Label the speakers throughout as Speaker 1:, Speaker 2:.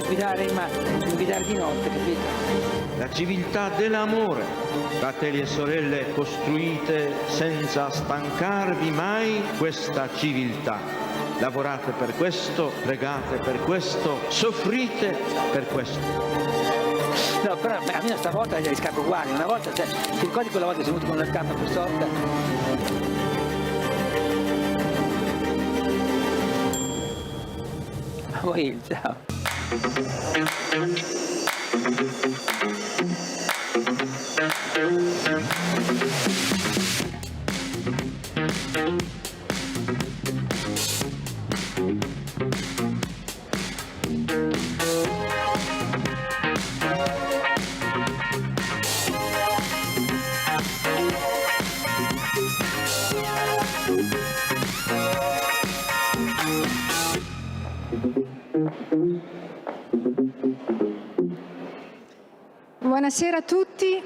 Speaker 1: guidare di notte, capito?
Speaker 2: La civiltà dell'amore, fratelli e sorelle, costruite senza stancarvi mai questa civiltà. Lavorate per questo, pregate per questo, soffrite per questo.
Speaker 1: No, però almeno stavolta hai le scarpe uguali. Una volta, cioè, ti ricordi quella volta che sei venuto con le scarpe per sorta? Poi, ciao.
Speaker 3: Buonasera a tutti.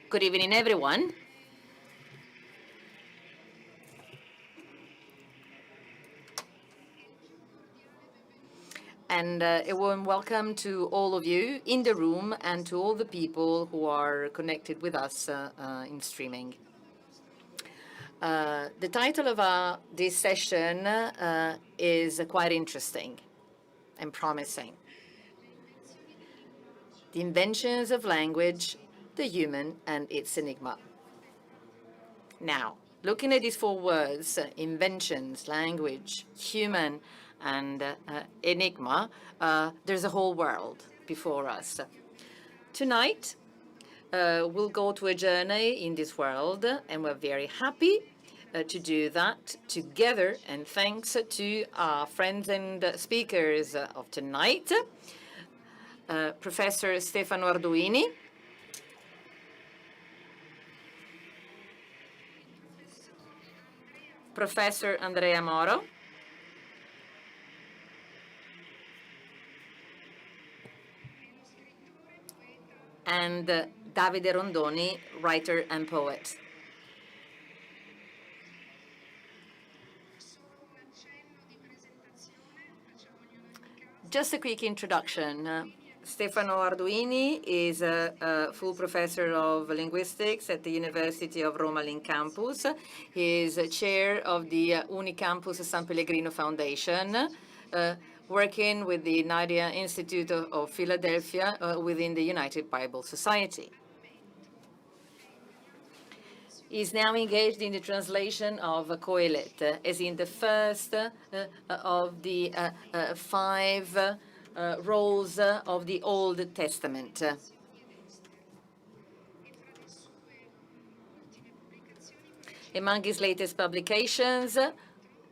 Speaker 4: Good evening, everyone. And a warm welcome to all of you in the room and to all the people who are connected with us in streaming. The title of this session is quite interesting and promising. The Inventions of Language, the Human and its Enigma. Now, looking at these four words, inventions, language, human, and enigma, there's a whole world before us. Tonight, we'll go to a journey in this world, and we're very happy to do that together, and thanks to our friends and speakers of tonight, Professor Stefano Arduini, Professor Andrea Moro, and Davide Rondoni, writer and poet. Just a quick introduction. Stefano Arduini is a full professor of linguistics at the University of Roma Link Campus. He is chair of the Unicampus San Pellegrino Foundation, working with the Nadia Institute of Philadelphia within the United Bible Society. Is now engaged in the translation of Coelet, as in the first of the five rolls of the Old Testament. Among his latest publications,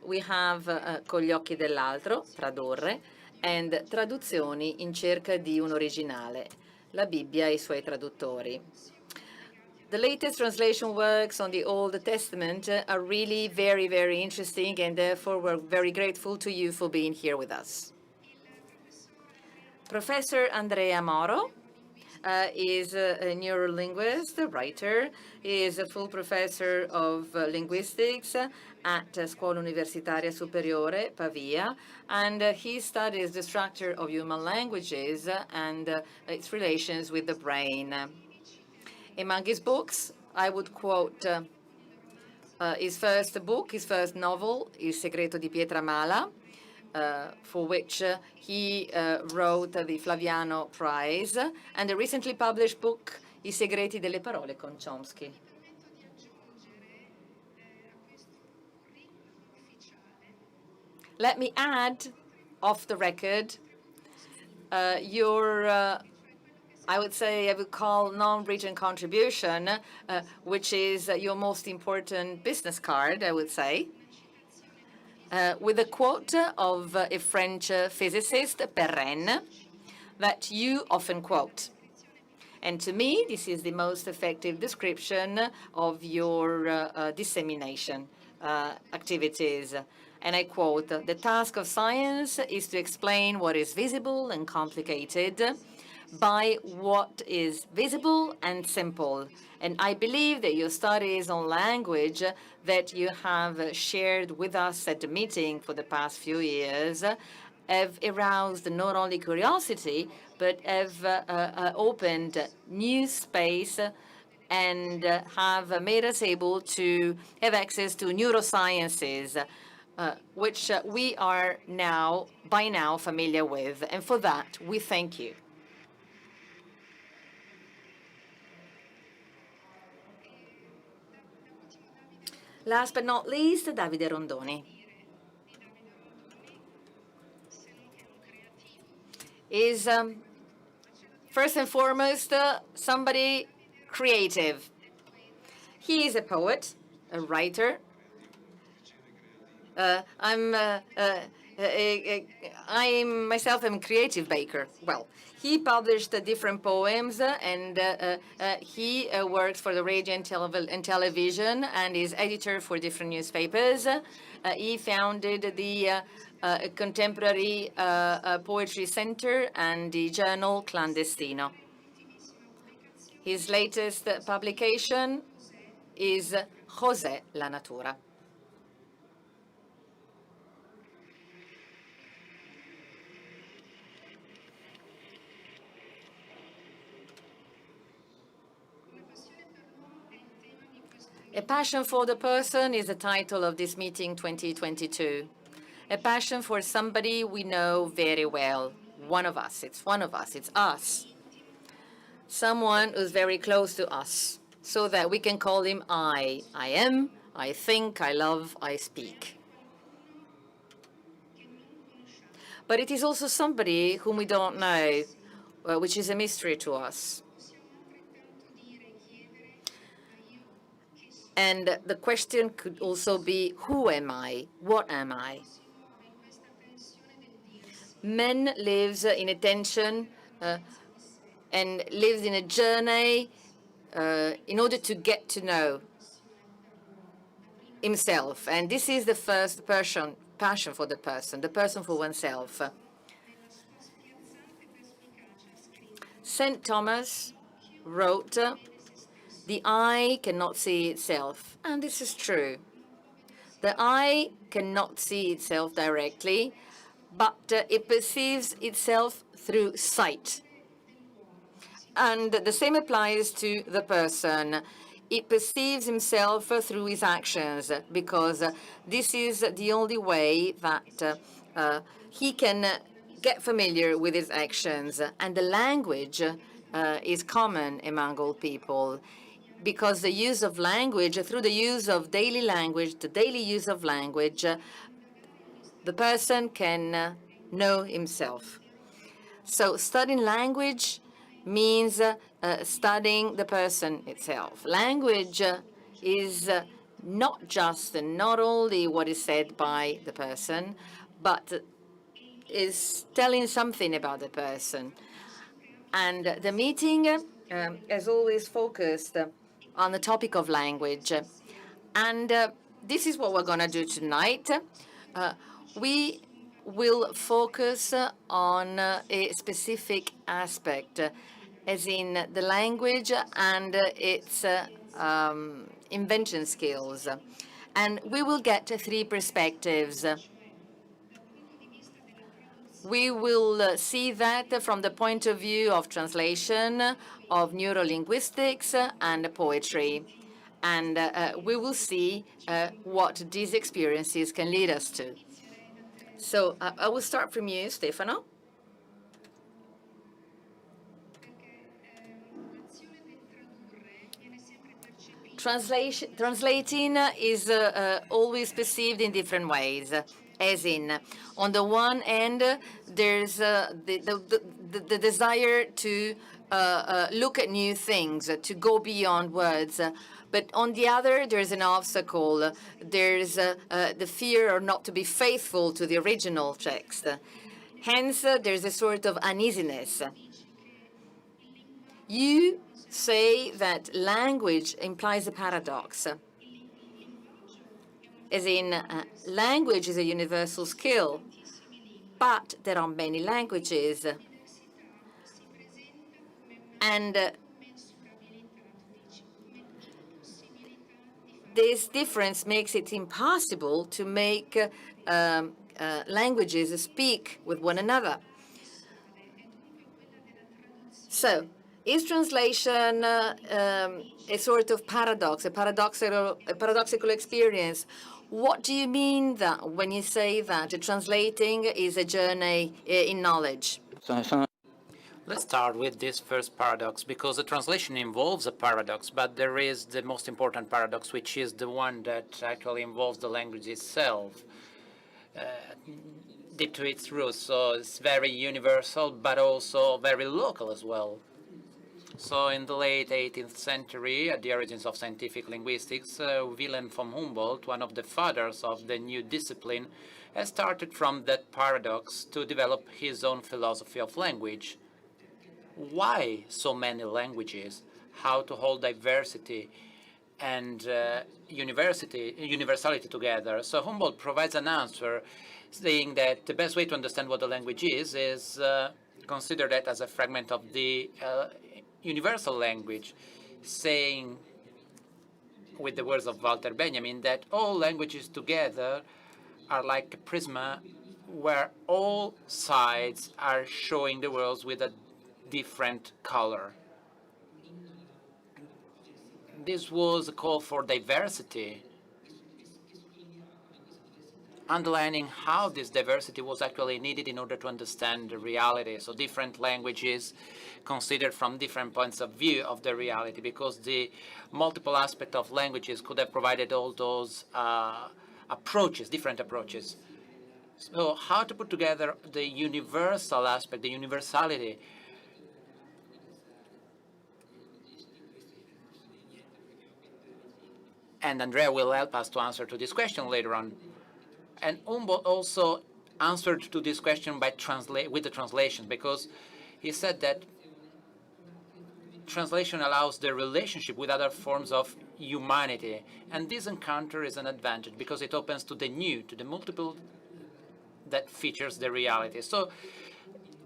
Speaker 4: we have Con gli occhi dell'altro, tradurre, and Traduzioni in cerca di un originale, la Bibbia e i suoi traduttori. The latest translation works on the Old Testament are really very, very interesting, and therefore we're very grateful to you for being here with us. Professor Andrea Moro is a neurolinguist, a writer. He is a full professor of linguistics at Scuola Universitaria Superiore, Pavia, and he studies the structure of human languages and its relations with the brain. Among his books, I would quote his first book, his first novel, Il segreto di Pietra Mala, for which he wrote the Flaviano Prize, and the recently published book, I segreti delle parole con Chomsky. Let me add, off the record, your, I would say, I would call non-written contribution, which is your most important business card, I would say, with a quote of a French physicist, Perrin, that you often quote. And to me, this is the most effective description of your dissemination activities. And I quote, "The task of science is to explain what is visible and complicated by what is visible and simple." And I believe that your studies on language that you have shared with us at the meeting for the past few years have aroused not only curiosity, but have opened new space and have made us able to have access to neurosciences, which we are by now familiar with. And for that, we thank you. Last but not least, Davide Rondoni is first and foremost somebody creative. He is a poet, a writer. I myself am a creative baker. Well, he published different poems and he works for the radio and television and is editor for different newspapers. He founded the Contemporary Poetry Center and the journal Clandestino. His latest publication is José la Natura. A passion for the person is the title of this meeting 2022. A passion for somebody we know very well. One of us, it's us. Someone who's very close to us, so that we can call him I. I am, I think, I love, I speak. But it is also somebody whom we don't know, which is a mystery to us. And the question could also be, who am I? What am I? Man lives in a tension and lives in a journey in order to get to know himself. And this is the first passion for the person for oneself. St. Thomas wrote, "The eye cannot see itself," and this is true. The eye cannot see itself directly, but it perceives itself through sight. And the same applies to the person. It perceives himself through his actions, because this is the only way that he can get familiar with his actions. And the language is common among all people, because the use of language, through the use of daily language, the daily use of language, the person can know himself. So studying language means studying the person itself. Language is not only what is said by the person, but is telling something about the person. And the meeting has always focused on the topic of language. And this is what we're going to do tonight. We will focus on a specific aspect, as in the language and its invention skills. And we will get 3 perspectives. We will see that from the point of view of translation, of neurolinguistics, and poetry. And we will see what these experiences can lead us to. So I will start from you, Stefano. Translating is always perceived in different ways. As in, on the one hand, there's the desire to look at new things, to go beyond words. But on the other, there's an obstacle. There's the fear or not to be faithful to the original text. Hence, there's a sort of uneasiness. You say that language implies a paradox. As in, language is a universal skill, but there are many languages. And this difference makes it impossible to make languages speak with one another. So, is translation a sort of paradox, a paradoxical experience? What do you mean that when you say that translating is a journey in knowledge?
Speaker 3: Let's start with this first paradox, because the translation involves a paradox, but there is the most important paradox, which is the one that actually involves the language itself, deep to its roots. So it's very universal, but also very local as well. So in the late 18th century, at the origins of scientific linguistics, Wilhelm von Humboldt, one of the fathers of the new discipline, has started from that paradox to develop his own philosophy of language. Why so many languages? How to hold diversity and universality together? So Humboldt provides an answer saying that the best way to understand what a language is consider that as a fragment of the universal language, saying, with the words of Walter Benjamin, that all languages together are like a prisma where all sides are showing the world with a different color. This was a call for diversity, underlining how this diversity was actually needed in order to understand the reality. So different languages considered from different points of view of the reality, because the multiple aspect of languages could have provided all those approaches, different approaches. So how to put together the universal aspect, the universality, and Andrea will help us to answer to this question later on. And Humboldt also answered to this question by with the translation, because he said that translation allows the relationship with other forms of humanity. And this encounter is an advantage because it opens to the new, to the multiple that features the reality. So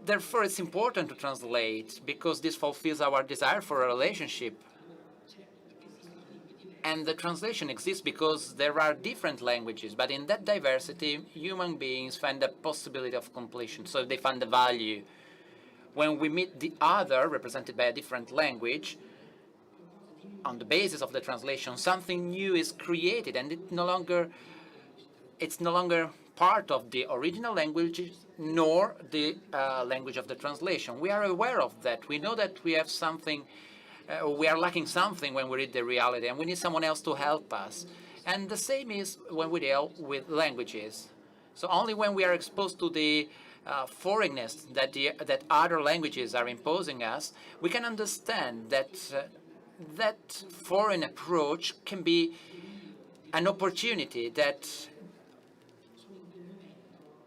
Speaker 3: therefore, it's important to translate because this fulfills our desire for a relationship. And the translation exists because there are different languages, but in that diversity, human beings find the possibility of completion, so they find the value. When we meet the other, represented by a different language, on the basis of the translation, something new is created, and it's no longer part of the original language, nor the language of the translation. We are aware of that. We know that we have something. We are lacking something when we read the reality, and we need someone else to help us. And the same is when we deal with languages. So only when we are exposed to the foreignness that other languages are imposing us, we can understand that that foreign approach can be an opportunity that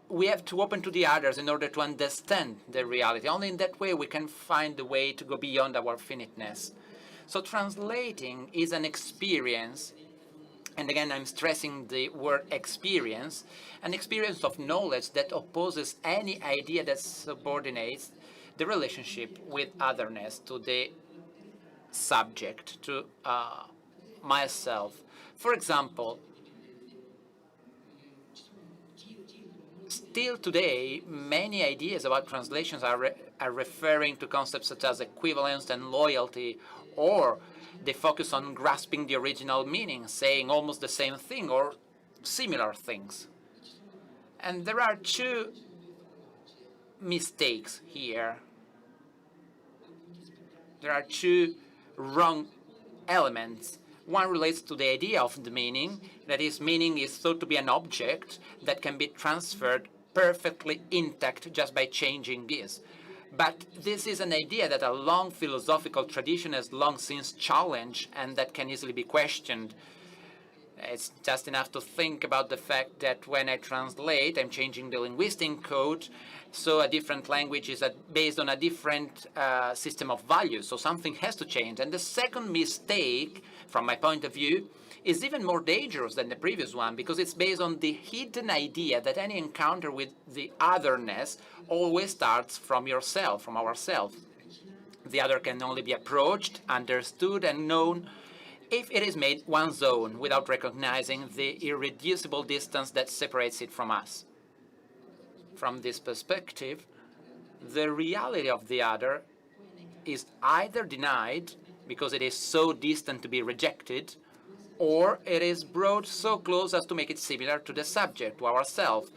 Speaker 3: we have to open to the others in order to understand the reality. Only in that way we can find the way to go beyond our finiteness. So translating is an experience, and again I'm stressing the word experience, an experience of knowledge that opposes any idea that subordinates the relationship with otherness to the subject, to myself. For example, still today, many ideas about translations are referring to concepts such as equivalence and loyalty, or they focus on grasping the original meaning, saying almost the same thing or similar things. And there are two mistakes here. There are two wrong elements. One relates to the idea of the meaning, that is, meaning is thought to be an object that can be transferred perfectly intact just by changing this. But this is an idea that a long philosophical tradition has long since challenged and that can easily be questioned. It's just enough to think about the fact that when I translate, I'm changing the linguistic code, so a different language is based on a different system of values, so something has to change. And the second mistake, from my point of view, is even more dangerous than the previous one, because it's based on the hidden idea that any encounter with the otherness always starts from yourself, from ourselves. The other can only be approached, understood, and known if it is made one's own without recognizing the irreducible distance that separates it from us. From this perspective, the reality of the other is either denied because it is so distant to be rejected, or it is brought so close as to make it similar to the subject, to ourselves.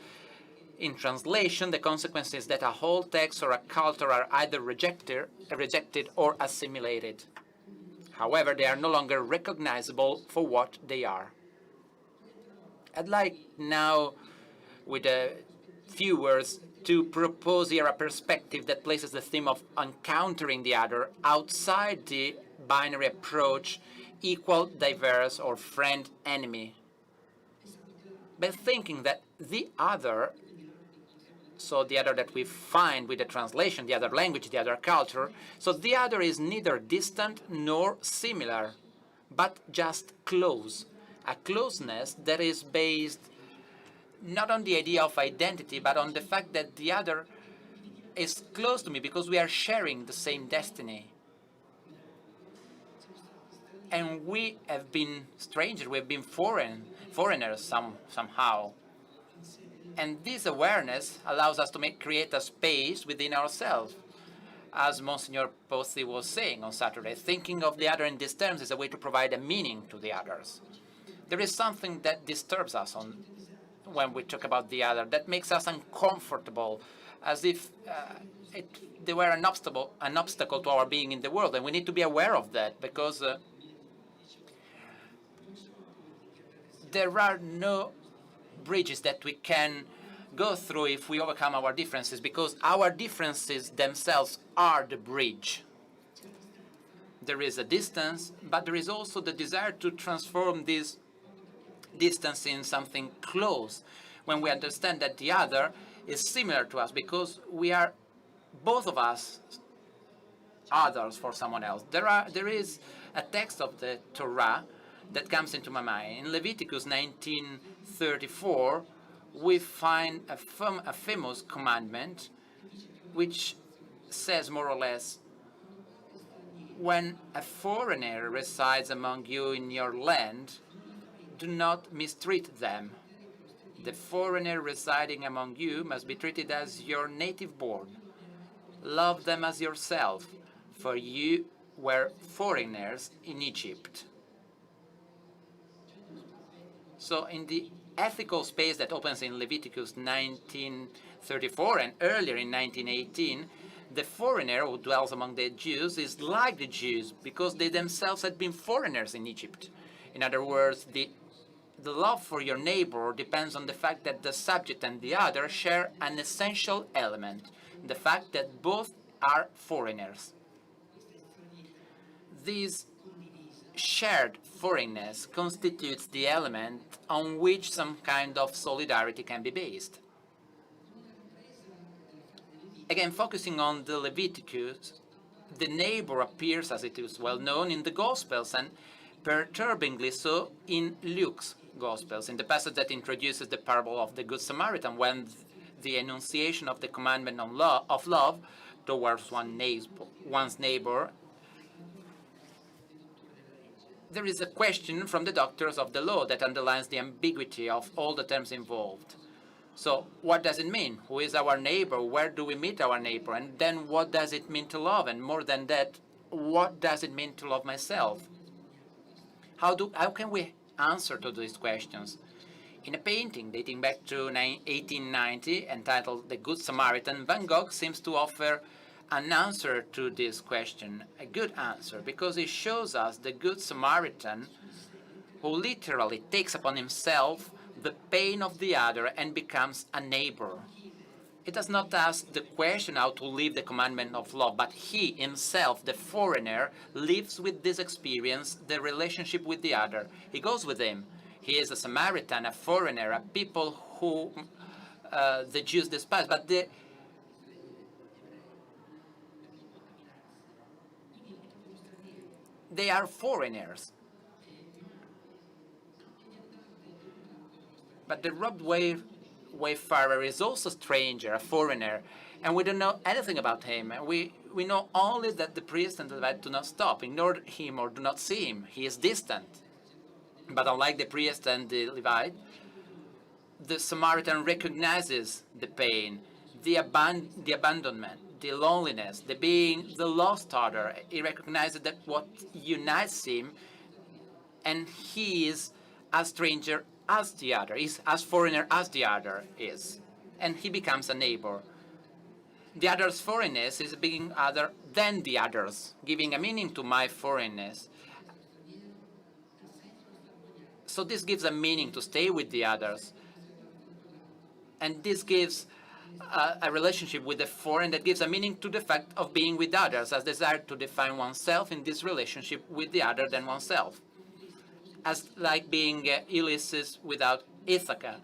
Speaker 3: In translation, the consequence is that a whole text or a culture are either rejected or assimilated. However, they are no longer recognizable for what they are. I'd like now, with a few words, to propose here a perspective that places the theme of encountering the other outside the binary approach, equal, diverse, or friend-enemy. By thinking that the other, so the other that we find with the translation, the other language, the other culture, so the other is neither distant nor similar, but just close. A closeness that is based not on the idea of identity, but on the fact that the other is close to me because we are sharing the same destiny. And we have been strangers, we have been foreigners somehow. And this awareness allows us to create a space within ourselves. As Monsignor Pozzi was saying on Saturday, thinking of the other in these terms is a way to provide a meaning to the others. There is something that disturbs us when we talk about the other, that makes us uncomfortable, as if they were an obstacle to our being in the world. And we need to be aware of that, because there are no bridges that we can go through if we overcome our differences, because our differences themselves are the bridge. There is a distance, but there is also the desire to transform this distance in something close, when we understand that the other is similar to us, because we are, both of us, others for someone else. There is a text of the Torah that comes into my mind. In Leviticus 19:34, we find a famous commandment which says more or less, when a foreigner resides among you in your land, do not mistreat them. The foreigner residing among you must be treated as your native born. Love them as yourself, for you were foreigners in Egypt. So in the ethical space that opens in Leviticus 19:34 and earlier in 19:18, the foreigner who dwells among the Jews is like the Jews because they themselves had been foreigners in Egypt. In other words, the love for your neighbor depends on the fact that the subject and the other share an essential element, the fact that both are foreigners. This shared foreignness constitutes the element on which some kind of solidarity can be based. Again, focusing on the Leviticus, the neighbor appears, as it is well known, in the Gospels, and perturbingly so in Luke's Gospels, in the passage that introduces the parable of the Good Samaritan, when the enunciation of the commandment of love towards one's neighbor, there is a question from the doctors of the law that underlines the ambiguity of all the terms involved. So what does it mean? Who is our neighbor? Where do we meet our neighbor? And then what does it mean to love? And more than that, what does it mean to love myself? How can we answer to these questions? In a painting dating back to 1890 entitled The Good Samaritan, Van Gogh seems to offer an answer to this question, a good answer, because it shows us the Good Samaritan who literally takes upon himself the pain of the other and becomes a neighbor. It does not ask the question how to live the commandment of love, but he himself, the foreigner, lives with this experience, the relationship with the other. He goes with him. He is a Samaritan, a foreigner, a people who the Jews despise. But they are foreigners. But the robbed wayfarer is also a stranger, a foreigner, and we don't know anything about him. We know only that the priest and the Levite do not stop, ignore him, or do not see him. He is distant. But unlike the priest and the Levite, the Samaritan recognizes the pain. the abandonment, the loneliness, the being the lost other. He recognizes that what unites him, and he is as stranger as the other, is as foreigner as the other is, and he becomes a neighbor. The other's foreignness is being other than the others, giving a meaning to my foreignness. So this gives a meaning to stay with the others. And this gives a relationship with the foreign that gives a meaning to the fact of being with others, as desire to define oneself in this relationship with the other than oneself. As like being Ulysses without Ithaca.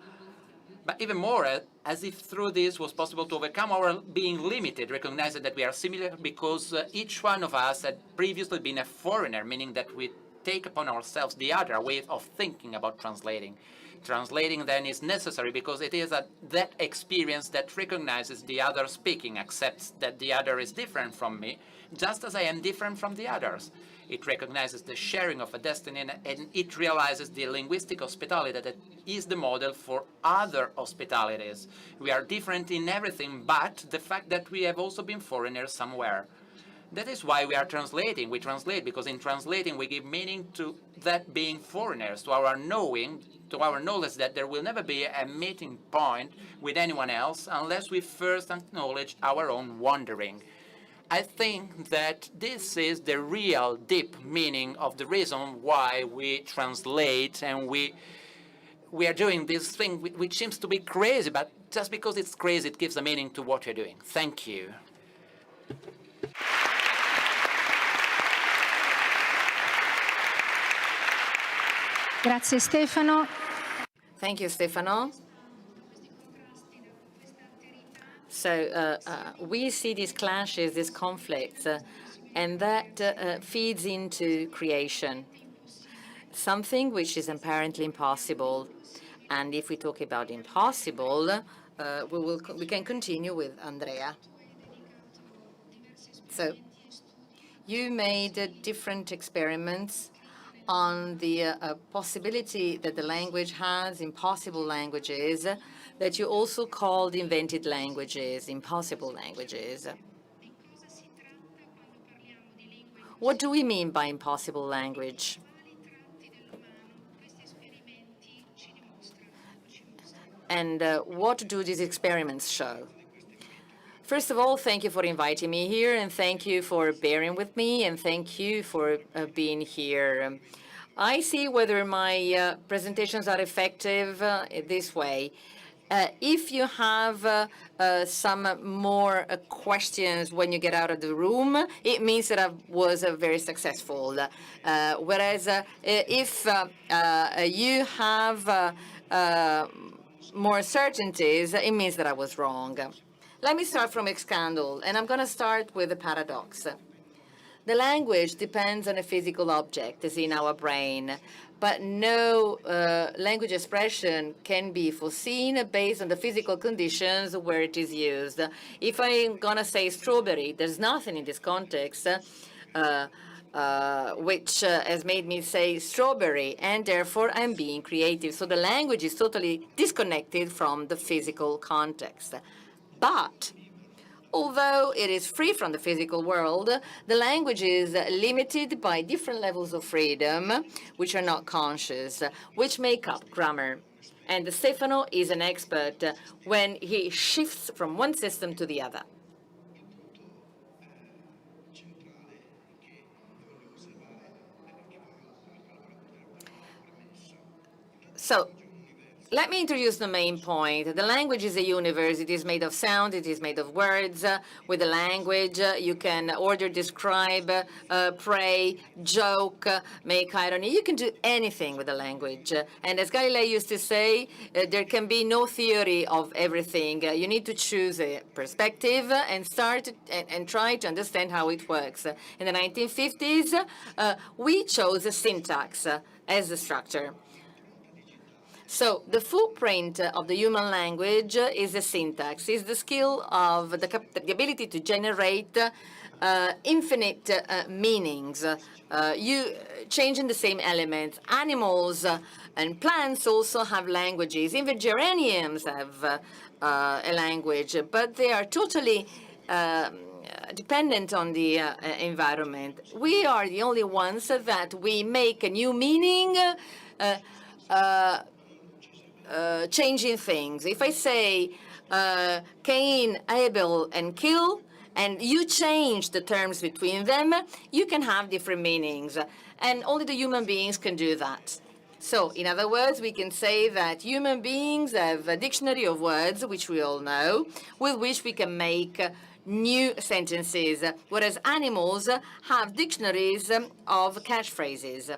Speaker 3: But even more, as if through this was possible to overcome our being limited, recognizing that we are similar because each one of us had previously been a foreigner, meaning that we take upon ourselves the other way of thinking about translating. Translating then is necessary because it is that experience that recognizes the other speaking, accepts that the other is different from me, just as I am different from the others. It recognizes the sharing of a destiny, and it realizes the linguistic hospitality that is the model for other hospitalities. We are different in everything but the fact that we have also been foreigners somewhere. That is why we are translating. We translate because in translating we give meaning to that being foreigners, to our knowing, to our knowledge that there will never be a meeting point with anyone else unless we first acknowledge our own wandering. I think that this is the real deep meaning of the reason why we translate, and we are doing this thing which seems to be crazy, but just because it's crazy, it gives a meaning to what you're doing. Thank you.
Speaker 5: Grazie Stefano.
Speaker 4: Thank you, Stefano. So we see these clashes, these conflicts, and that feeds into creation, something which is apparently impossible. And if we talk about impossible, we can continue with Andrea. So you made different experiments on the possibility that the language has, impossible languages, that you also called invented languages, impossible languages. What do we mean by impossible language? And what do these experiments show? First of all, thank you for inviting me here, and thank you for bearing with me, and thank you for being here. I see whether my presentations are effective this way. If you have some more questions when you get out of the room, it means that I was very successful. Whereas if you have more certainties, it means that I was wrong. Let me start from a scandal, and I'm going to start with a paradox. The language depends on a physical object, as in our brain, but no language expression can be foreseen based on the physical conditions where it is used. If I'm going to say strawberry, there's nothing in this context which has made me say strawberry, and therefore I'm being creative. So the language is totally disconnected from the physical context. But although it is free from the physical world, the language is limited by different levels of freedom, which are not conscious, which make up grammar. And Stefano is an expert when he shifts from one system to the other. So let me introduce the main point. The language is a universe. It is made of sound. It is made of words. With the language, you can order, describe, pray, joke, make irony. You can do anything with the language. And as Galileo used to say, there can be no theory of everything. You need to choose a perspective and start and try to understand how it works. In the 1950s, we chose a syntax as the structure. So the footprint of the human language is the syntax, is the skill of the ability to generate infinite meanings, changing the same elements. Animals and plants also have languages. Even geraniums have a language, but they are totally dependent on the environment. We are the only ones that we make a new meaning changing things. If I say Cain, Abel, and kill, and you change the terms between them, you can have different meanings. And only the human beings can do that. So, in other words, we can say that human beings have a dictionary of words, which we all know, with which we can make new sentences, whereas animals have dictionaries of catchphrases.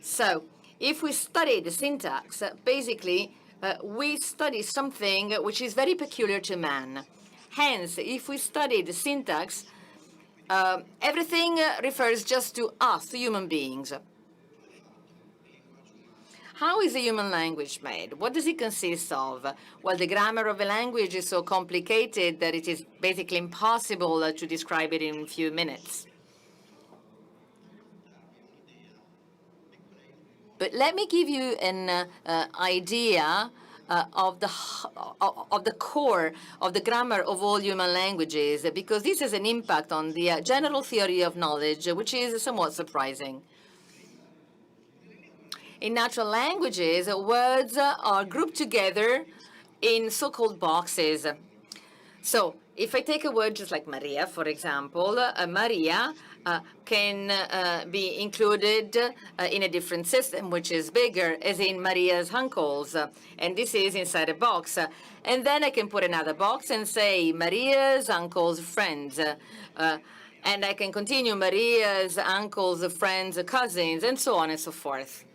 Speaker 4: So, if we study the syntax, basically, we study something which is very peculiar to man. Hence, if we study the syntax, everything refers just to us, the human beings. How is the human language made? What does it consist of? Well, the grammar of a language is so complicated that it is basically impossible to describe it in a few minutes. But let me give you an idea of the core of the grammar of all human languages, because this has an impact on the general theory of knowledge, which is somewhat surprising. In natural languages, words are grouped together in so-called boxes. So if I take a word just like Maria, for example, Maria can be included in a different system, which is bigger, as in Maria's uncles. And this is inside a box. And then I can put another box and say Maria's uncle's friends. And I can continue Maria's uncle's friends, cousins, and so on and so forth.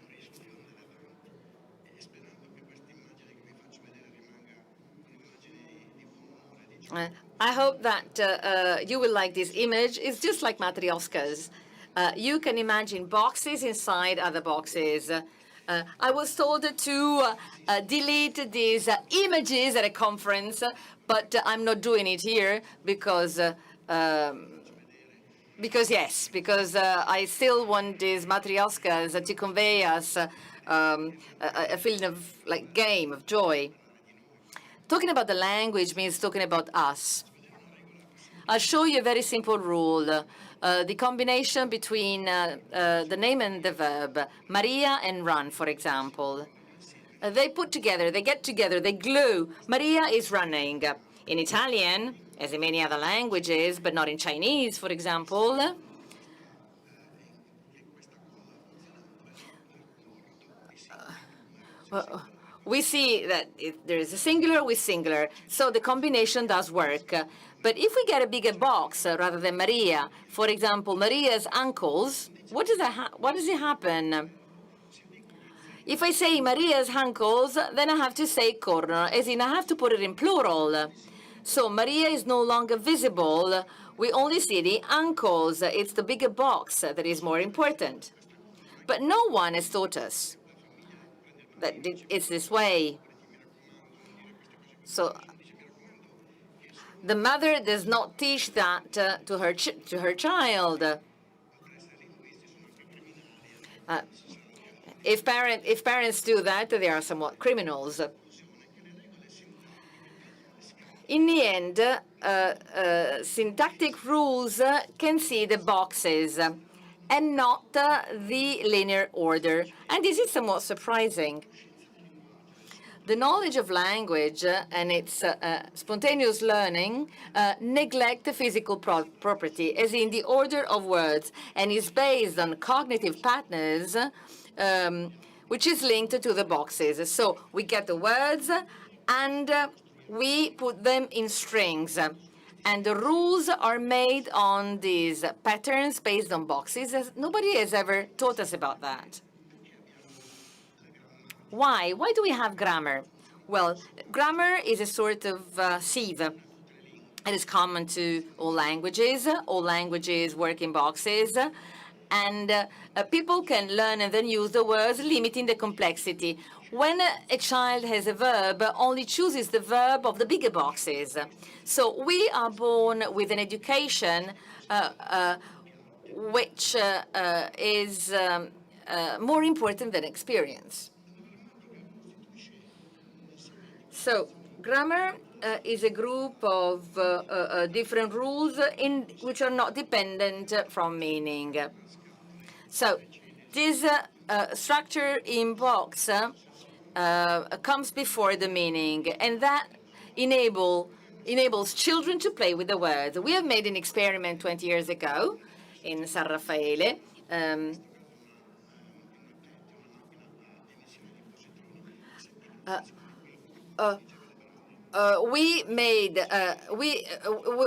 Speaker 4: I hope that you will like this image. It's just like matrioskas. You can imagine boxes inside other boxes. I was told to delete these images at a conference, but I'm not doing it here because I still want these matrioskas to convey us a feeling of like game, of joy. Talking about the language means talking about us. I'll show you a very simple rule. The combination between the name and the verb, Maria and run, for example. They get together, they glue. Maria is running. In Italian, as in many other languages, but not in Chinese, for example, we see that if there is a singular with singular, so the combination does work. But if we get a bigger box rather than Maria, for example, Maria's uncles, what does it happen? If I say Maria's uncles, then I have to say corno, as in I have to put it in plural. So Maria is no longer visible. We only see the uncles. It's the bigger box that is more important. But no one has taught us that it's this way. So the mother does not teach that to her child. If parents do that, they are somewhat criminals. In the end, syntactic rules can see the boxes and not the linear order. And this is somewhat surprising. The knowledge of language and its spontaneous learning neglect the physical property, as in the order of words, and is based on cognitive patterns, which is linked to the boxes. So we get the words, and we put them in strings. And the rules are made on these patterns based on boxes. Nobody has ever taught us about that. Why? Why do we have grammar? Well, grammar is a sort of sieve. It is common to all languages. All languages work in boxes. And people can learn and then use the words, limiting the complexity. when a child has a verb, only chooses the verb of the bigger boxes. So we are born with an education which is more important than experience. So grammar is a group of different rules which are not dependent from meaning. So this structure in box comes before the meaning, and that enables children to play with the words. We have made an experiment 20 years ago in San Raffaele.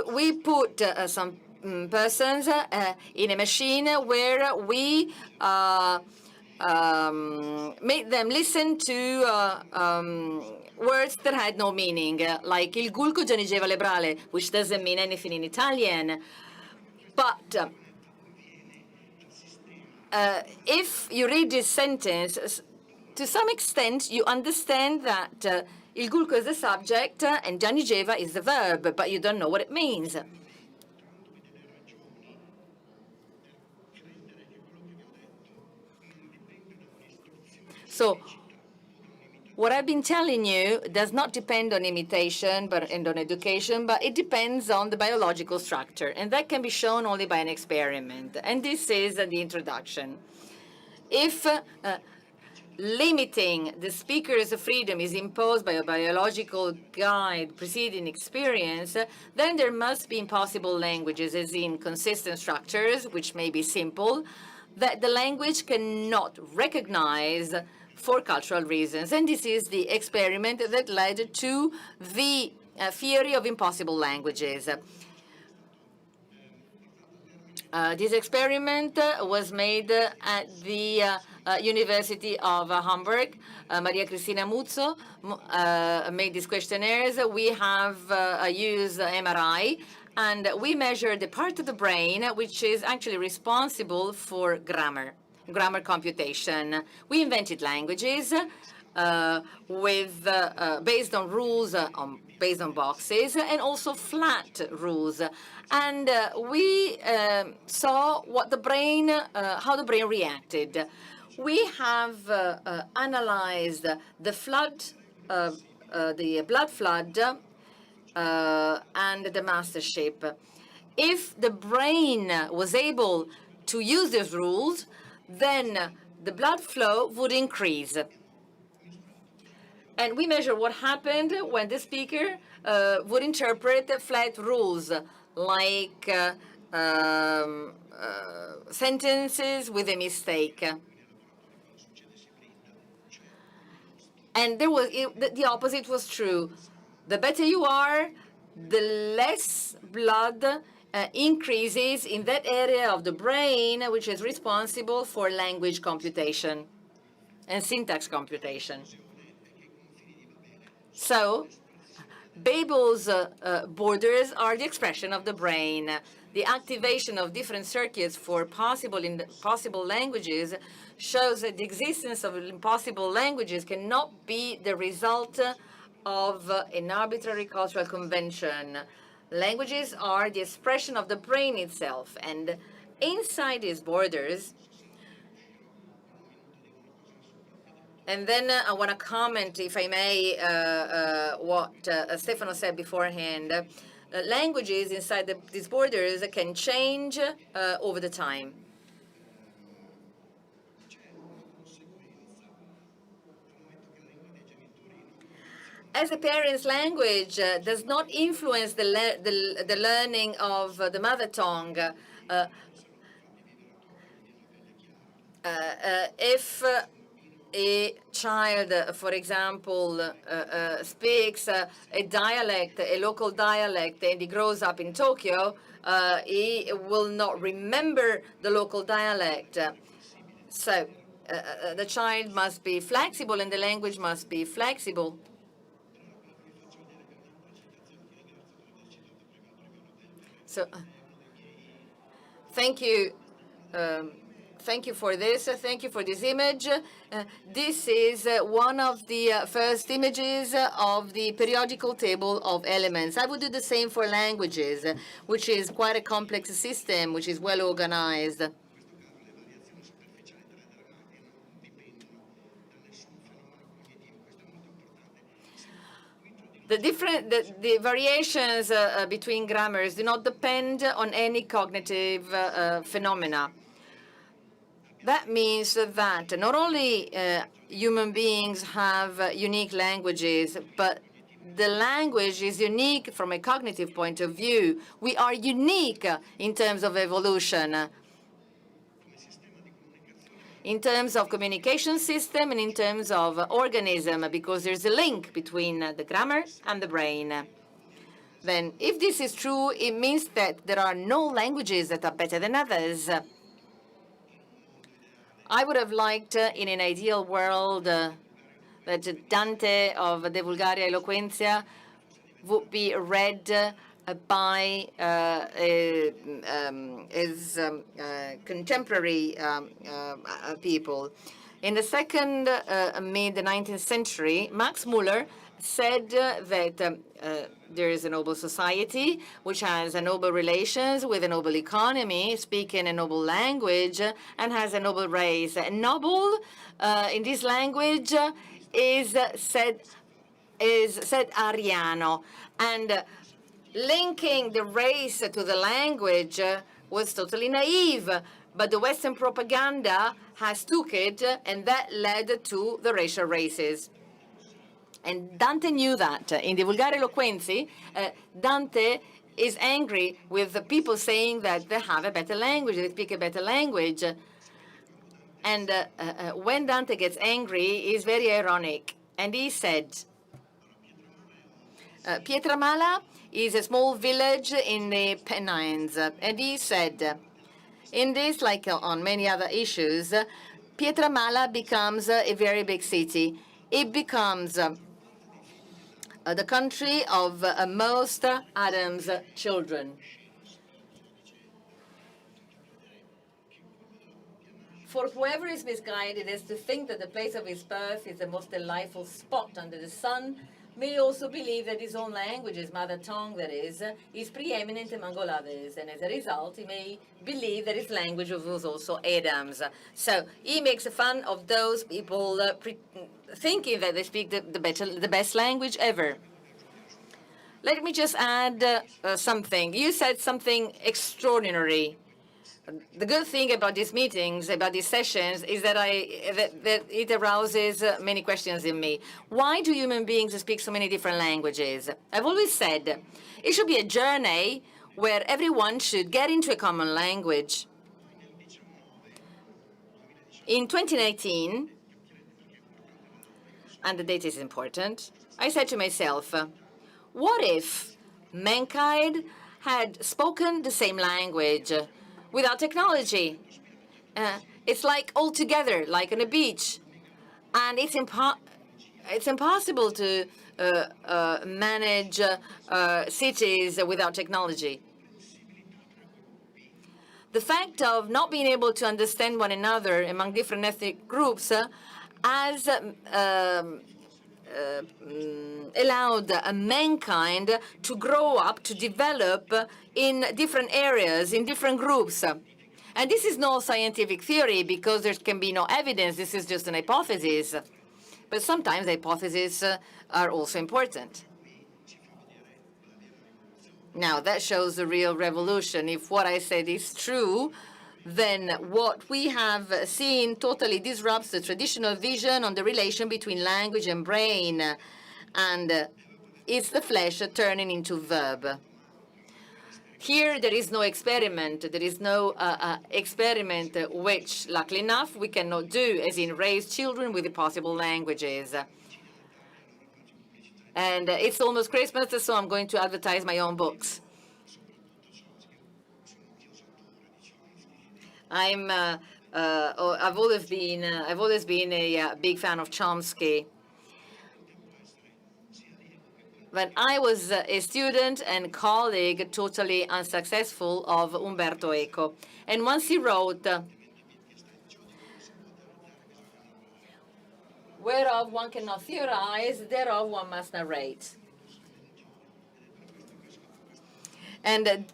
Speaker 4: We put some persons in a machine where we made them listen to words that had no meaning, like il gulco gianigeva lebrale, which doesn't mean anything in Italian. But if you read this sentence, to some extent, you understand that il gulco is the subject and gianigeva is the verb, but you don't know what it means. So what I've been telling you does not depend on imitation and on education, but it depends on the biological structure, and that can be shown only by an experiment. And this is the introduction. If limiting the speaker's freedom is imposed by a biological guide preceding experience, then there must be impossible languages, as in consistent structures, which may be simple, that the language cannot recognize for cultural reasons. And this is the experiment that led to the theory of impossible languages. This experiment was made at the University of Hamburg. Maria Cristina Muzzo made these questionnaires. We have used MRI, and we measured the part of the brain which is actually responsible for grammar computation. We invented languages based on rules, based on boxes, and also flat rules. And we saw what the brain, how the brain reacted. We have analyzed the flood, the blood flood, and the mastership. If the brain was able to use these rules, then the blood flow would increase. And we measure what happened when the speaker would interpret flat rules, like sentences with a mistake. And the opposite was true. The better you are, the less blood increases in that area of the brain which is responsible for language computation and syntax computation. So Babel's borders are the expression of the brain. The activation of different circuits for possible languages shows that the existence of impossible languages cannot be the result of an arbitrary cultural convention. Languages are the expression of the brain itself, and inside these borders, and then I want to comment, if I may, what Stefano said beforehand. Languages inside these borders can change over the time. As a parent's language does not influence the learning of the mother tongue, if a child, for example, speaks a dialect, a local dialect, and he grows up in Tokyo, he will not remember the local dialect. So the child must be flexible, and the language must be flexible. So thank you Thank you for this. Thank you for this image. This is one of the first images of the periodical table of elements. I would do the same for languages, which is quite a complex system, which is well organized. The variations between grammars do not depend on any cognitive phenomena. That means that not only human beings have unique languages, but the language is unique from a cognitive point of view. We are unique in terms of evolution, in terms of communication system and in terms of organism, because there's a link between the grammar and the brain. Then, if this is true, it means that there are no languages that are better than others. I would have liked, in an ideal world, that Dante of De Vulgaria Eloquentia would be read by his contemporary people. In the second mid-19th century, Max Muller said that there is a noble society which has a noble relations with a noble economy, speaking a noble language, and has a noble race. And noble in this language is said Ariano, and linking the race to the language was totally naive, but the Western propaganda has took it, and that led to the racial races. And Dante knew that. In the Vulgare Eloquenzi, Dante is angry with the people saying that they have a better language, they speak a better language. And when Dante gets angry, he's very ironic. And he said, Pietramala is a small village in the Pennines. And he said, in this, like on many other issues, Pietramala becomes a very big city. It becomes the country of most Adam's children. For whoever is misguided as to think that the place of his birth is the most delightful spot under the sun, may also believe that his own language, his mother tongue, that is preeminent among all others, and as a result, he may believe that his language was also Adam's. So he makes fun of those people thinking that they speak the best language ever. Let me just add something. You said something extraordinary. The good thing about these meetings, about these sessions, is that that it arouses many questions in me. Why do human beings speak so many different languages? I've always said it should be a journey where everyone should get into a common language. In 2019, and the date is important, I said to myself, what if mankind had spoken the same language without technology? It's like all together, like on a beach. And it's impossible to manage cities without technology. The fact of not being able to understand one another among different ethnic groups has allowed mankind to grow up, to develop in different areas, in different groups. And this is no scientific theory because there can be no evidence. This is just an hypothesis. But sometimes hypotheses are also important. Now, that shows the real revolution. If what I said is true, then what we have seen totally disrupts the traditional vision on the relation between language and brain. And it's the flesh turning into verb. Here, there is no experiment. There is no experiment which, luckily enough, we cannot do, as in raise children with the possible languages. And it's almost Christmas, so I'm going to advertise my own books. I've always been a big fan of Chomsky. When I was a student and colleague, totally unsuccessful, of Umberto Eco, and once he wrote, whereof one cannot theorize, thereof one must narrate. And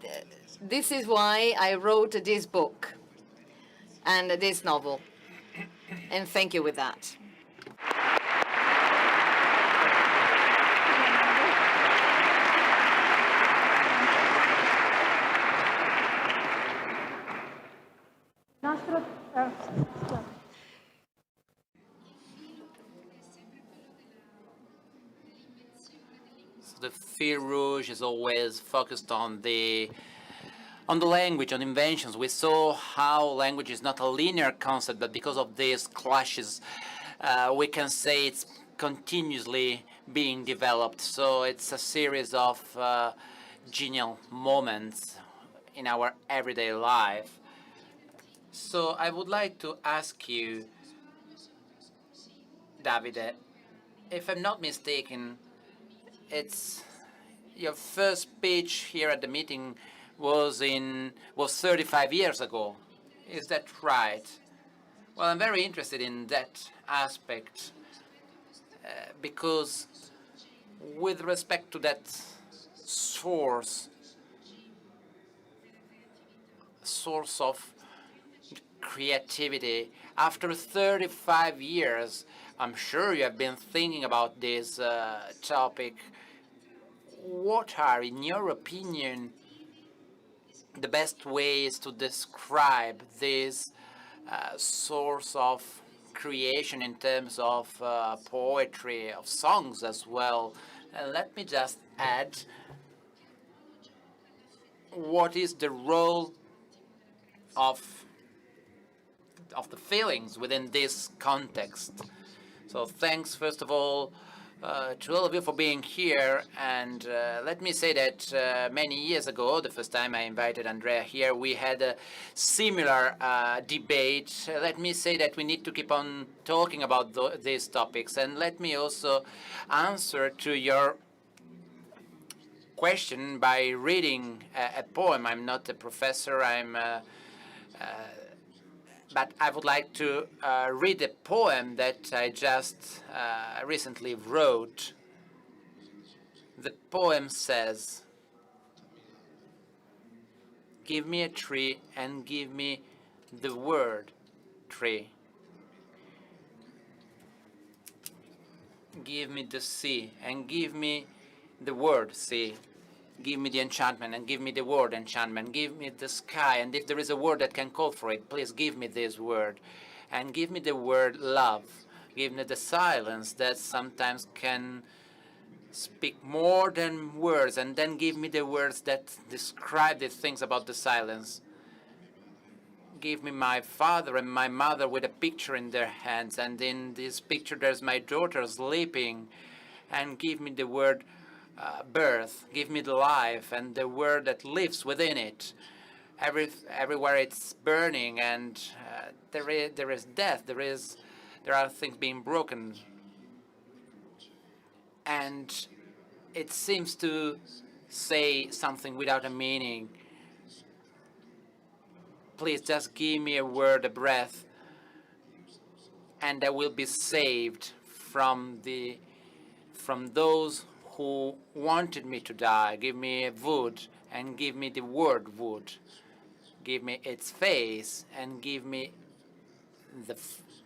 Speaker 4: this is why I wrote this book and this novel. And thank you with that.
Speaker 3: The fil rouge is always focused on the language, on inventions. We saw how language is not a linear concept, but because of these clashes, we can say it's continuously being developed. So it's a series of genial moments in our everyday life. So I would like to ask you, Davide, if I'm not mistaken, it's your first speech here at the meeting was 35 years ago. Is that right? Well, I'm very interested in that aspect because with respect to that source of creativity, after 35 years, I'm sure you have been thinking about this topic. What are, in your opinion, the best ways to describe this source of creation in terms of poetry, of songs as well? And let me just add, what is the role of the feelings within this context? So thanks, first of all, to all of you for being here. And let me say that many years ago, the first time I invited Andrea here, we had a similar debate. Let me say that we need to keep on talking about these topics. And let me also answer to your question by reading a poem. I'm not a professor. But I would like to read a poem that I just recently wrote. The poem says, "Give me a tree and give me the word tree. Give me the sea and give me the word sea. Give me the enchantment and give me the word enchantment. Give me the sky, and if there is a word that can call for it, please give me this word. And give me the word love. Give me the silence that sometimes can speak more than words, and then give me the words that describe the things about the silence. Give me my father and my mother with a picture in their hands, and in this picture there's my daughter sleeping. And give me the word birth, give me the life and the word that lives within it. Everywhere it's burning, and there is death. There are things being broken, and it seems to say something without a meaning. Please just give me a word, a breath, and I will be saved from those who wanted me to die. Give me a wood and give me the word wood. Give me its face and give me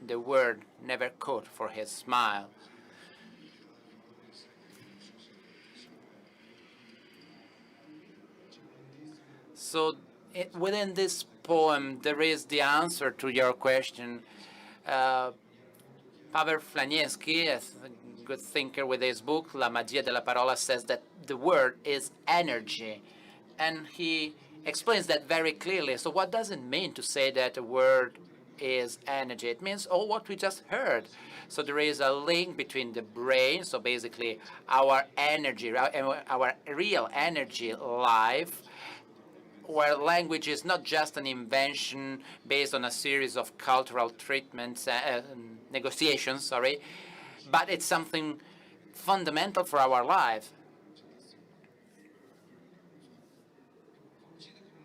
Speaker 3: the word never caught for his smile." So within this poem, there is the answer to your question. Pavel Flaniewski, a good thinker with his book, La Magia della Parola, says that the word is energy. And he explains that very clearly. So what does it mean to say that a word is energy? It means all what we just heard. So there is a link between the brain, so basically our energy, our real energy life, where language is not just an invention based on a series of cultural treatments, negotiations, but it's something fundamental for our life.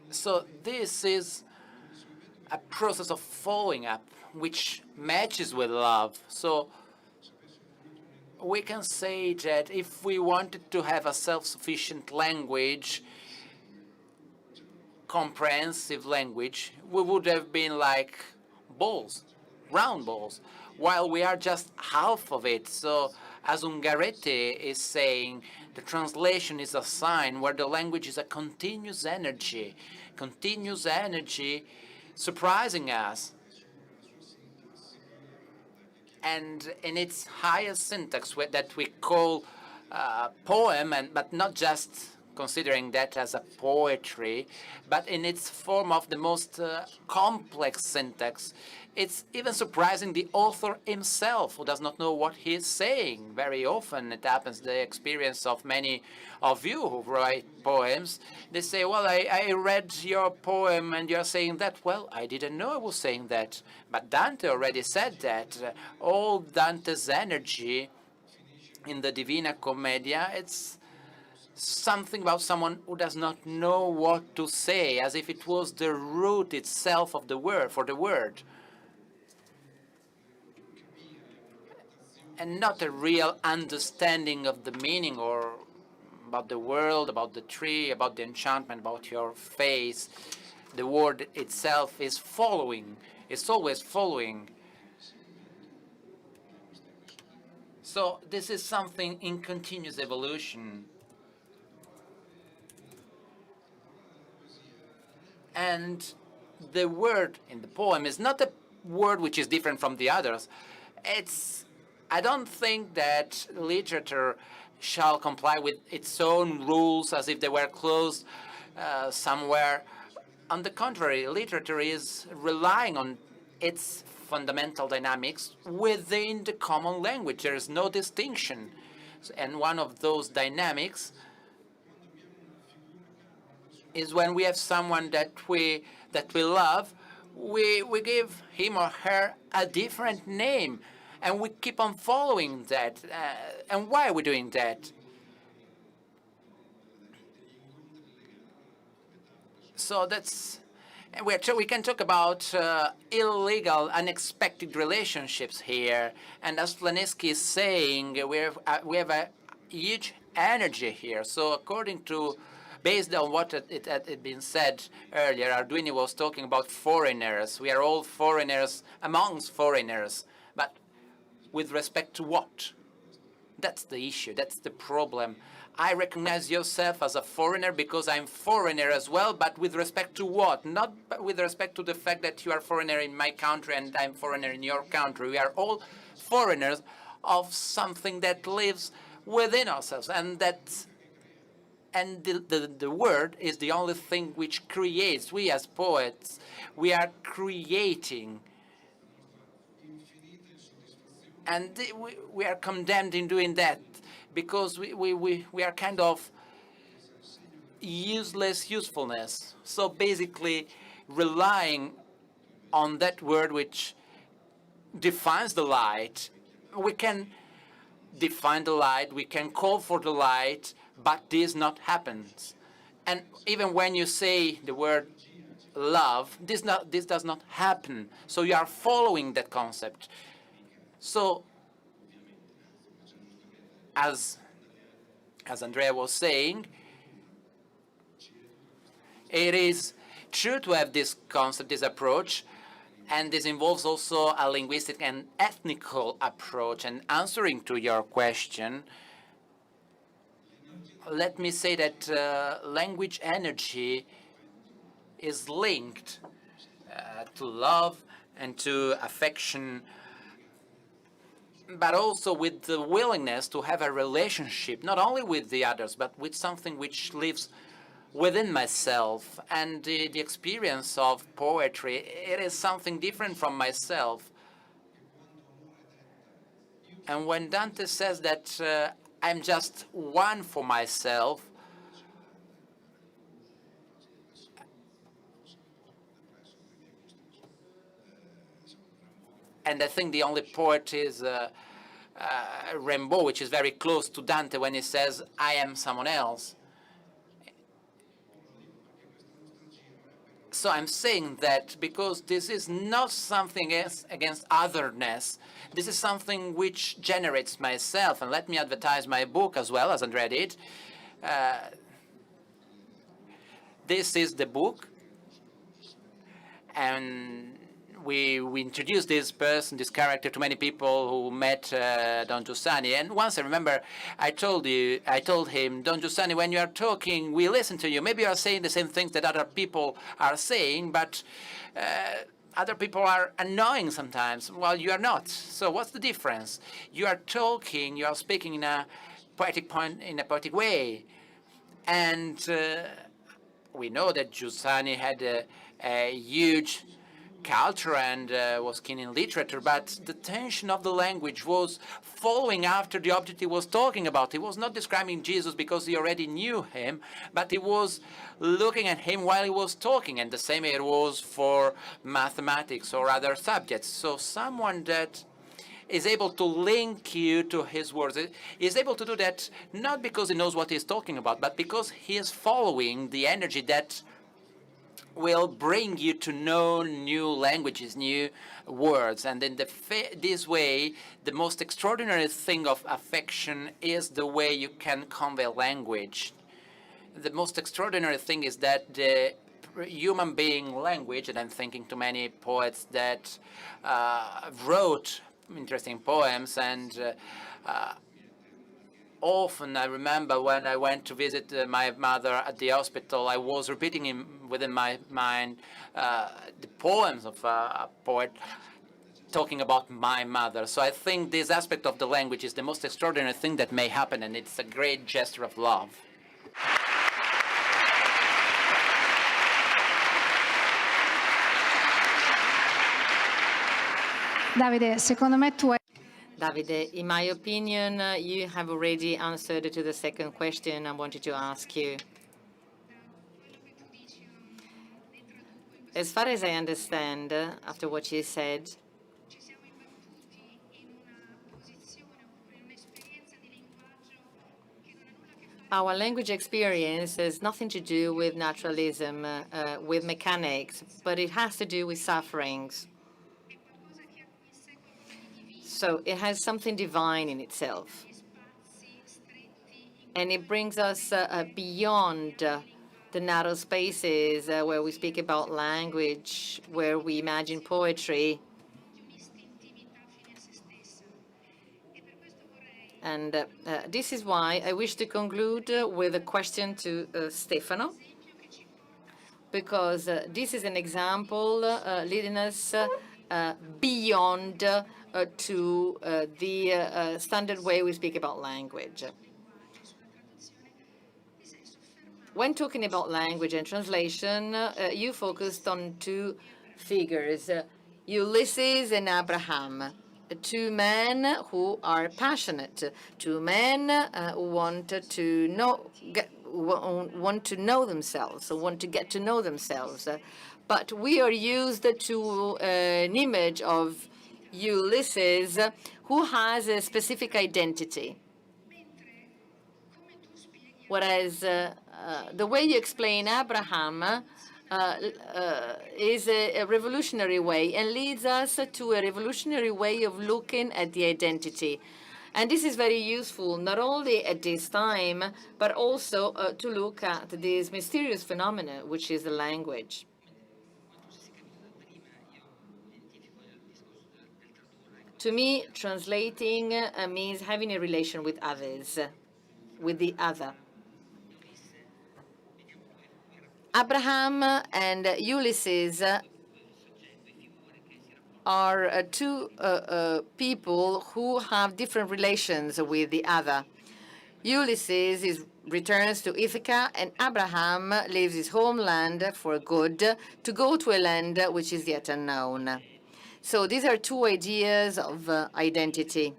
Speaker 3: So this is a process of following up, which matches with love. So we can say that if we wanted to have a self-sufficient language, comprehensive language, we would have been like balls, round balls, while we are just half of it. So, as Ungaretti is saying, the translation is a sign where the language is a continuous energy surprising us. And in its highest syntax that we call poem, but not just considering that as a poetry, but in its form of the most complex syntax, it's even surprising the author himself, who does not know what he is saying. Very often it happens, the experience of many of you who write poems, they say, well, I read your poem and you're saying that. Well, I didn't know I was saying that. But Dante already said that. All Dante's energy in the Divina Commedia, it's something about someone who does not know what to say, as if it was the root itself of the word, for the word. And not a real understanding of the meaning or about the world, about the tree, about the enchantment, about your face. The word itself is following, it's always following. So this is something in continuous evolution. And the word in the poem is not a word which is different from the others. I don't think that literature shall comply with its own rules as if they were closed somewhere. On the contrary, literature is relying on its fundamental dynamics within the common language. There is no distinction. And one of those dynamics is when we have someone that we love, we give him or her a different name, and we keep on following that. And why are we doing that? So that's, we can talk about illegal, unexpected relationships here. And as Planisky is saying, we have a huge energy here. So according to, based on what it had been said earlier, Arduini was talking about foreigners. We are all foreigners amongst foreigners. But with respect to what? That's the issue. That's the problem. I recognize yourself as a foreigner because I'm foreigner as well, but with respect to what? Not with respect to the fact that you are foreigner in my country and I'm foreigner in your country. We are all foreigners of something that lives within ourselves, and the word is the only thing which creates. We as poets, we are creating. And we are condemned in doing that because we are kind of useless usefulness. So basically relying on that word which defines the light. We can define the light, we can call for the light, but this not happens. And even when you say the word love, this does not happen. So you are following that concept. So, as Andrea was saying, it is true to have this concept, this approach, and this involves also a linguistic and ethnical approach. And answering to your question, let me say that language energy is linked to love and to affection, but also with the willingness to have a relationship, not only with the others, but with something which lives within myself. And the experience of poetry, it is something different from myself. And when Dante says that I'm just one for myself, and I think the only poet is Rimbaud, which is very close to Dante when he says, I am someone else. So I'm saying that because this is not something against otherness. This is something which generates myself. And let me advertise my book as well, as Andrea did. This is the book. And we introduced this person, this character, to many people who met Don Giussani. And once I remember, I told him, Don Giussani, when you are talking, we listen to you. Maybe you are saying the same things that other people are saying, but other people are annoying sometimes, while you are not. So what's the difference? You are talking, you are speaking in a poetic way. And we know that Giussani had a huge culture and was keen in literature, but the tension of the language was following after the object he was talking about. He was not describing Jesus because he already knew him, but he was looking at him while he was talking, and the same it was for mathematics or other subjects. So someone that is able to link you to his words is able to do that not because he knows what he's talking about, but because he is following the energy that will bring you to know new languages, new words. And in this way, the most extraordinary thing of affection is the way you can convey language. The most extraordinary thing is that the human being language, and I'm thinking to many poets that wrote interesting poems, and often I remember when I went to visit my mother at the hospital, I was repeating within my mind the poems of a poet talking about my mother. So I think this aspect of the language is the most extraordinary thing that may happen, and it's a great gesture of love.
Speaker 5: Davide, secondo me tu hai...
Speaker 4: Davide, in my opinion, you have already answered to the second question I wanted to ask you. As far as I understand, after what you said, our language experience has nothing to do with naturalism, with mechanics, but it has to do with sufferings. So it has something divine in itself. And it brings us beyond the narrow spaces where we speak about language, where we imagine poetry. And this is why I wish to conclude with a question to Stefano, because this is an example leading us beyond to the standard way we speak about language. When talking about language and translation, you focused on two figures, Ulysses and Abraham, two men who are passionate, two men who want to know themselves, want to get to know themselves. But we are used to an image of Ulysses who has a specific identity. Whereas the way you explain Abraham is a revolutionary way and leads us to a revolutionary way of looking at the identity. And this is very useful, not only at this time, but also to look at this mysterious phenomenon, which is the language. To me, translating means having a relation with others, with the other. Abraham and Ulysses are two people who have different relations with the other. Ulysses returns to Ithaca, and Abraham leaves his homeland for good to go to a land which is yet unknown. So these are two ideas of identity.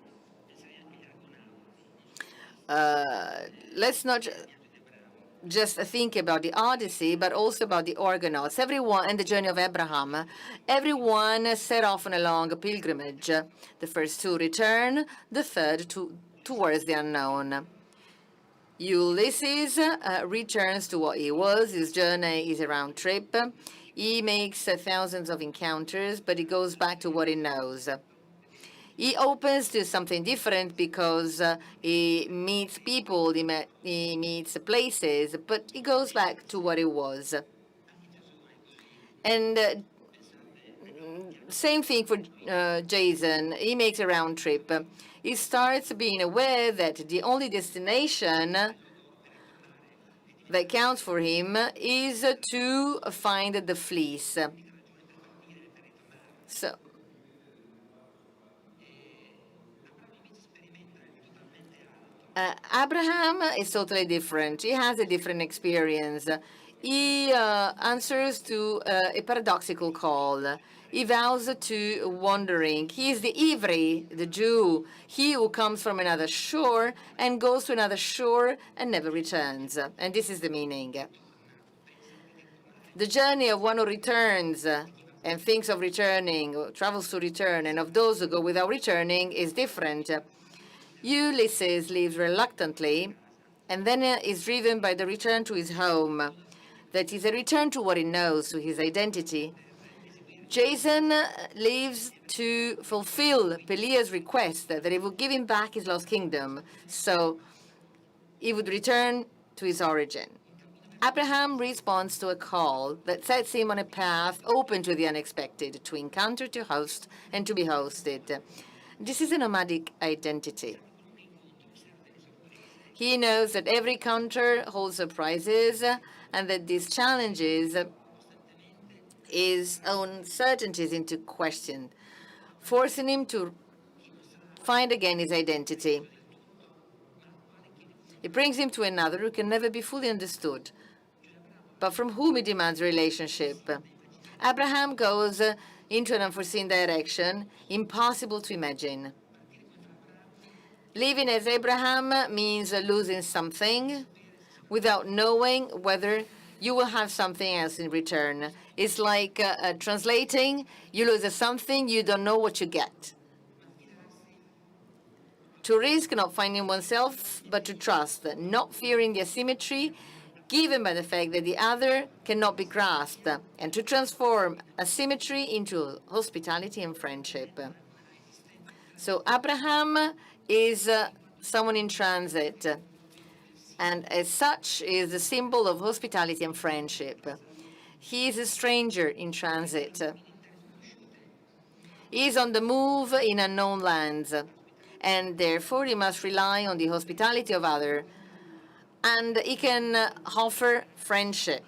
Speaker 4: Let's not just think about the Odyssey, but also about the Argonauts. Everyone, and the journey of Abraham, everyone set off on a long pilgrimage. The first two return, the third towards the unknown. Ulysses returns to what he was. His journey is a round trip. He makes thousands of encounters, but he goes back to what he knows. He opens to something different because he meets people, he meets places, but he goes back to what he was. And same thing for Jason. He makes a round trip. He starts being aware that the only destination that counts for him is to find the fleece. So Abraham is totally different. He has a different experience. He answers to a paradoxical call. He vows to wandering. He is the Ivri, the Jew, he who comes from another shore and goes to another shore and never returns. And this is the meaning. The journey of one who returns and thinks of returning, or travels to return, and of those who go without returning is different. Ulysses leaves reluctantly and then is driven by the return to his home. That is a return to what he knows, to his identity. Jason leaves to fulfill Pelias' request that he would give him back his lost kingdom, so he would return to his origin. Abraham responds to a call that sets him on a path open to the unexpected, to encounter, to host, and to be hosted. This is a nomadic identity. He knows that every encounter holds surprises and that these challenges his own certainties into question, forcing him to find again his identity. It brings him to another who can never be fully understood, but from whom he demands relationship. Abraham goes into an unforeseen direction, impossible to imagine. Living as Abraham means losing something without knowing whether you will have something else in return. It's like translating, you lose something, you don't know what you get. To risk not finding oneself, but to trust, not fearing the asymmetry given by the fact that the other cannot be grasped, and to transform asymmetry into hospitality and friendship. So Abraham is someone in transit, and as such is a symbol of hospitality and friendship. He is a stranger in transit. He is on the move in unknown lands, and therefore he must rely on the hospitality of others, and he can offer friendship.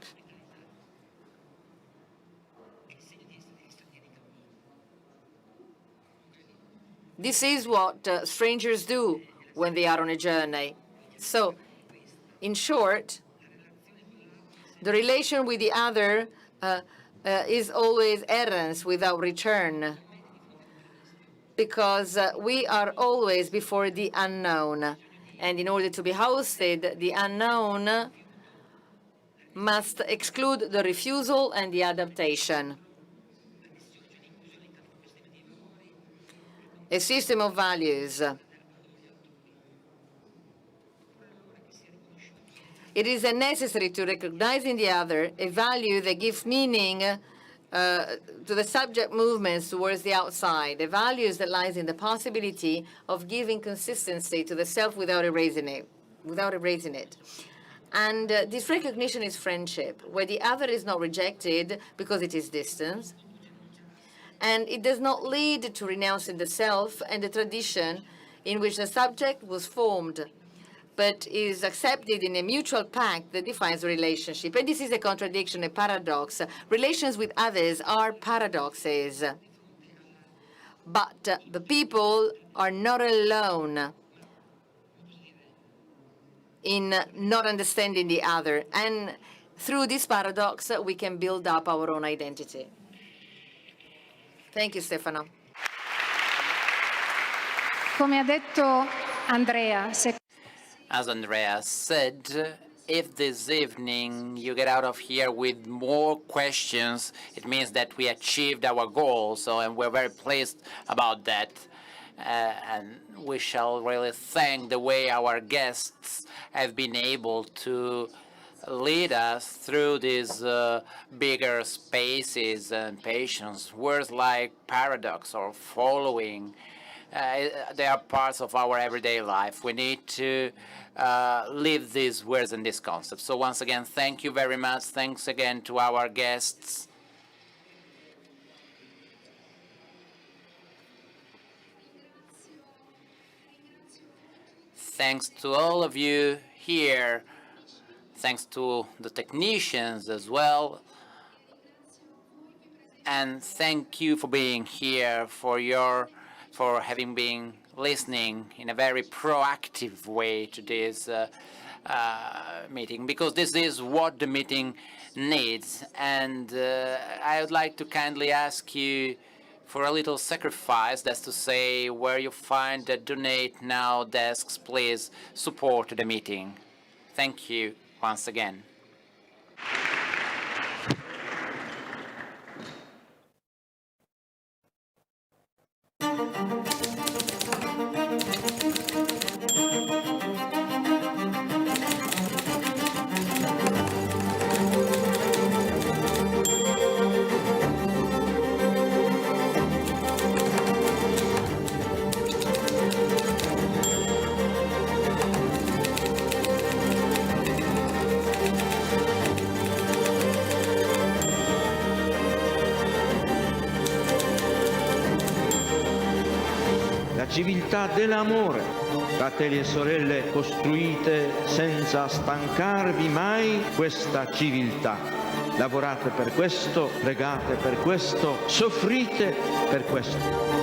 Speaker 4: This is what strangers do when they are on a journey. So, in short, the relation with the other is always errance without return, because we are always before the unknown. And in order to be hosted, the unknown must exclude the refusal and the adaptation. A system of values. It is necessary to recognize in the other a value that gives meaning to the subject movements towards the outside, a value that lies in the possibility of giving consistency to the self without erasing it. And this recognition is friendship, where the other is not rejected because it is distance, and it does not lead to renouncing the self and the tradition in which the subject was formed, but is accepted in a mutual pact that defines the relationship. And this is a contradiction, a paradox. Relations with others are paradoxes. But the people are not alone in not understanding the other. And through this paradox, we can build up our own identity. Thank you, Stefano.
Speaker 5: Come ha detto Andrea,
Speaker 3: As Andrea said, if this evening you get out of here with more questions, it means that we achieved our goal. And we're very pleased about that. And we shall really thank the way our guests have been able to lead us through these bigger spaces and patience. Words like paradox or following, they are parts of our everyday life. We need to live these words and these concepts. So once again, thank you very much. Thanks again to our guests. Thanks to all of you here. Thanks to the technicians as well. And thank you for being here, for having been listening in a very proactive way to this meeting, because this is what the meeting needs. And I would like to kindly ask you for a little sacrifice, that's to say, where you find the Donate Now desks, please support the meeting. Thank you once again.
Speaker 2: Civiltà dell'amore, fratelli e sorelle, costruite senza stancarvi mai questa civiltà. Lavorate per questo, pregate per questo, soffrite per questo.